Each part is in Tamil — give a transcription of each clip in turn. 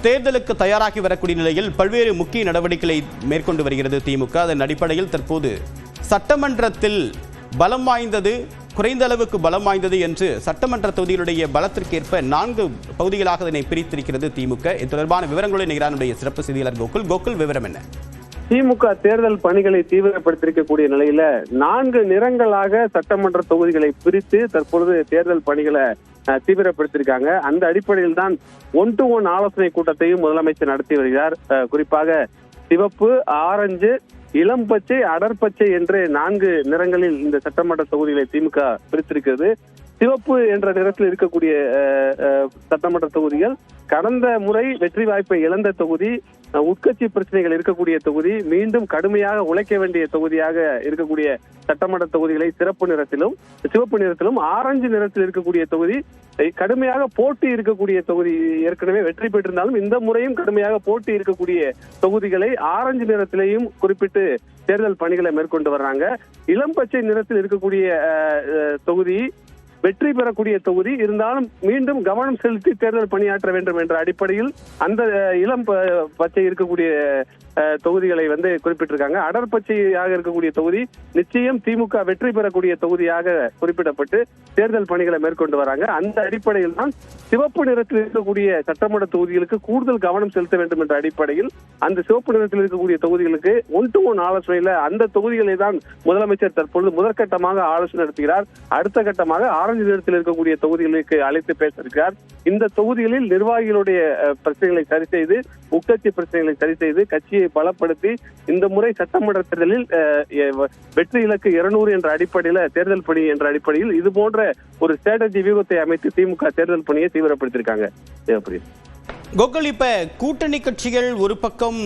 தேர்தலுக்கு தயாராகி வரக்கூடிய நிலையில் பல்வேறு முக்கிய நடவடிக்கைகளை மேற்கொண்டு வருகிறது திமுக. அதன் அடிப்படையில் தற்போது சட்டமன்றத்தில் பலம் வாய்ந்தது, குறைந்த அளவுக்கு பலம் வாய்ந்தது என்று சட்டமன்ற தொகுதிகளுடைய பலத்திற்கேற்ப 4 பகுதிகளாக இதனை பிரித்திருக்கிறது திமுக. இது தொடர்பான விவரங்களுடன் நிகரானுடைய சிறப்பு செய்தியாளர் கோகுல் விவரம் என்ன? திமுக தேர்தல் பணிகளை தீவிரப்படுத்தியிருக்கக்கூடிய நிலையில 4 நிறங்களாக சட்டமன்ற தொகுதிகளை பிரித்து தற்பொழுது தேர்தல் பணிகளை தீவிரப்படுத்தியிருக்காங்க. அந்த அடிப்படையில் தான் 1-to-1 ஆலோசனை கூட்டத்தையும் முதலமைச்சர் நடத்தி வருகிறார். குறிப்பாக சிவப்பு, ஆரஞ்சு, இளம் பச்சை, அடர்பச்சை என்று 4 நிறங்களில் இந்த சட்டமன்ற தொகுதிகளை திமுக பிரித்திருக்கிறது. சிவப்பு என்ற நிறத்தில் இருக்கக்கூடிய சட்டமன்ற தொகுதிகள் கடந்த முறை வெற்றி வாய்ப்பை இழந்த தொகுதி, உட்கட்சி பிரச்சனைகள் இருக்கக்கூடிய தொகுதி, மீண்டும் கடுமையாக உழைக்க வேண்டிய தொகுதியாக இருக்கக்கூடிய சட்டமன்ற தொகுதிகளை சிவப்பு நிறத்திலும் ஆரஞ்சு நிறத்தில் இருக்கக்கூடிய தொகுதி கடுமையாக போட்டி இருக்கக்கூடிய தொகுதி, ஏற்கனவே வெற்றி பெற்றிருந்தாலும் இந்த முறையும் கடுமையாக போட்டி இருக்கக்கூடிய தொகுதிகளை ஆரஞ்சு நிறத்திலேயும் குறிப்பிட்டு தேர்தல் பணிகளை மேற்கொண்டு வர்றாங்க. இளம் பச்சை நிறத்தில் இருக்கக்கூடிய தொகுதி வெற்றி பெறக்கூடிய தொகுதி, இருந்தாலும் மீண்டும் கவனம் செலுத்தி தேர்தல் பணியாற்ற வேண்டும் என்ற அடிப்படையில் அந்த இளம் பச்சை இருக்கக்கூடிய தொகுதிகளை குறிப்பிட்டிருக்காங்க. அடர்பச்சையாக இருக்கக்கூடிய தொகுதி நிச்சயம் திமுக வெற்றி பெறக்கூடிய தொகுதியாக குறிப்பிடப்பட்டு தேர்தல் பணிகளை மேற்கொண்டு வராங்க. அந்த அடிப்படையில் தான் சிவப்பு நிறத்தில் இருக்கக்கூடிய சட்டமன்ற தொகுதிகளுக்கு கூடுதல் கவனம் செலுத்த வேண்டும் என்ற அடிப்படையில் அந்த சிவப்பு நிறத்தில் இருக்கக்கூடிய தொகுதிகளுக்கு 1-to-1 ஆலோசனையில அந்த தொகுதிகளை தான் முதலமைச்சர் தற்பொழுது முதற்கட்டமாக ஆலோசனை நடத்துகிறார். அடுத்த கட்டமாக ஆரஞ்சு நிறத்தில் இருக்கக்கூடிய தொகுதிகளுக்கு அழைத்து பேச இருக்கிறார். இந்த தொகுதிகளில் நிர்வாகிகளுடைய பிரச்சனைகளை சரி செய்து, உட்கட்சி பிரச்சனைகளை சரி செய்து, கட்சியை பலப்படுத்தி இந்த முறை சட்டமன்ற தேர்தலில் வெற்றி இலக்கு 200 என்ற அடிப்படையில் தேர்தல் பணி என்ற அடிப்படையில் இது போன்ற ஒரு ஸ்ட்ராட்டஜி வியூகத்தை அமைத்து திமுக தேர்தல் பணியை தீவிரப்படுத்தியிருக்காங்க. கோகுல், இப்ப கூட்டணி கட்சிகள் ஒரு பக்கம்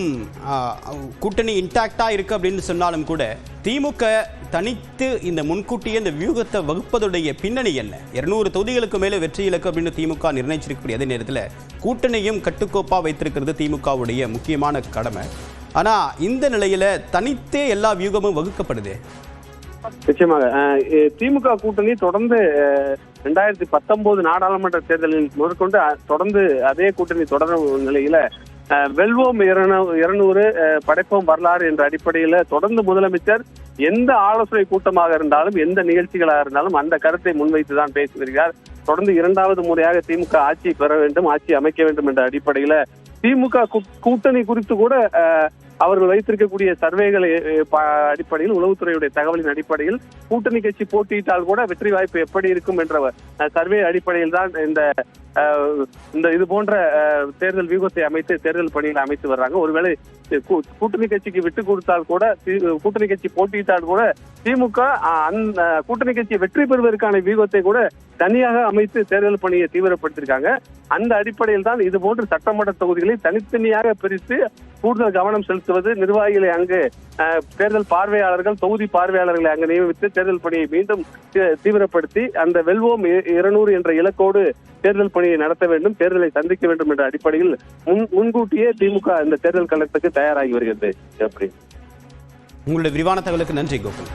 கூட்டணி இன்டாக்டா இருக்கு அப்படின்னு சொன்னாலும் கூட திமுக தனித்து இந்த முன்கூட்டியே இந்த வியூகத்தை வகுப்பதுடைய பின்னணி என்ன? 200 தொகுதிகளுக்கு மேல வெற்றி இலக்கு அப்படின்னு திமுக நிர்ணயிச்சிருக்கக்கூடிய அதே நேரத்தில் கூட்டணியும் கட்டுக்கோப்பா வைத்திருக்கிறது திமுகவுடைய முக்கியமான கடமை. ஆனா இந்த நிலையில தனித்தே எல்லா வியூகமும் வகுக்கப்படுது. நிச்சயமாக திமுக கூட்டணி தொடர்ந்து 2019 நாடாளுமன்ற தேர்தலில் முதற்கொண்டு தொடர்ந்து அதே கூட்டணி தொடரும் நிலையில வெல்வோம் 200 படைப்போம் வரலாறு என்ற அடிப்படையில தொடர்ந்து முதலமைச்சர் எந்த ஆலோசனை கூட்டமாக இருந்தாலும், எந்த நிகழ்ச்சிகளாக இருந்தாலும் அந்த கருத்தை முன்வைத்துதான் பேசி வருகிறார். தொடர்ந்து 2வது முறையாக திமுக ஆட்சி பெற வேண்டும், ஆட்சி அமைக்க வேண்டும் என்ற அடிப்படையில திமுக கூட்டணி குறித்து கூட அவர்கள் வைத்திருக்கக்கூடிய சர்வேகளை அடிப்படையில், உளவுத்துறையுடைய தகவலின் அடிப்படையில் கூட்டணி கட்சி போட்டியிட்டால் கூட வெற்றி வாய்ப்பு எப்படி இருக்கும் என்ற சர்வே அடிப்படையில் தான் இந்த இது போன்ற தேர்தல் வியூகத்தை அமைத்து தேர்தல் பணிகளை அமைத்து வர்றாங்க. ஒருவேளை கூட்டணி கட்சிக்கு விட்டு கொடுத்தால் கூட, கூட்டணி கட்சி போட்டியிட்டால் கூட திமுக அந்த கூட்டணி கட்சி வெற்றி பெறுவதற்கான வியூகத்தை கூட தனியாக அமைத்து தேர்தல் பணியை தீவிரப்படுத்தியிருக்காங்க. அந்த அடிப்படையில் தான் இது போன்ற சட்டமன்ற தொகுதிகளை தனித்தனியாக பிரித்து கூடுதல் கவனம் செலுத்துவது, நிர்வாகிகளை அங்கு தேர்தல் பார்வையாளர்கள், தொகுதி பார்வையாளர்களை அங்கு நியமித்து தேர்தல் பணியை மீண்டும் தீவிரப்படுத்தி அந்த வெல்வோம் 200 என்ற இலக்கோடு தேர்தல் பணியை நடத்த வேண்டும், தேர்தலை சந்திக்க வேண்டும் என்ற அடிப்படையில் முன்கூட்டியே திமுக இந்த தேர்தல் களத்துக்கு தயாராகி வருகிறது. உங்களுடைய விரிவான தகவலுக்கு நன்றி கோகுல்.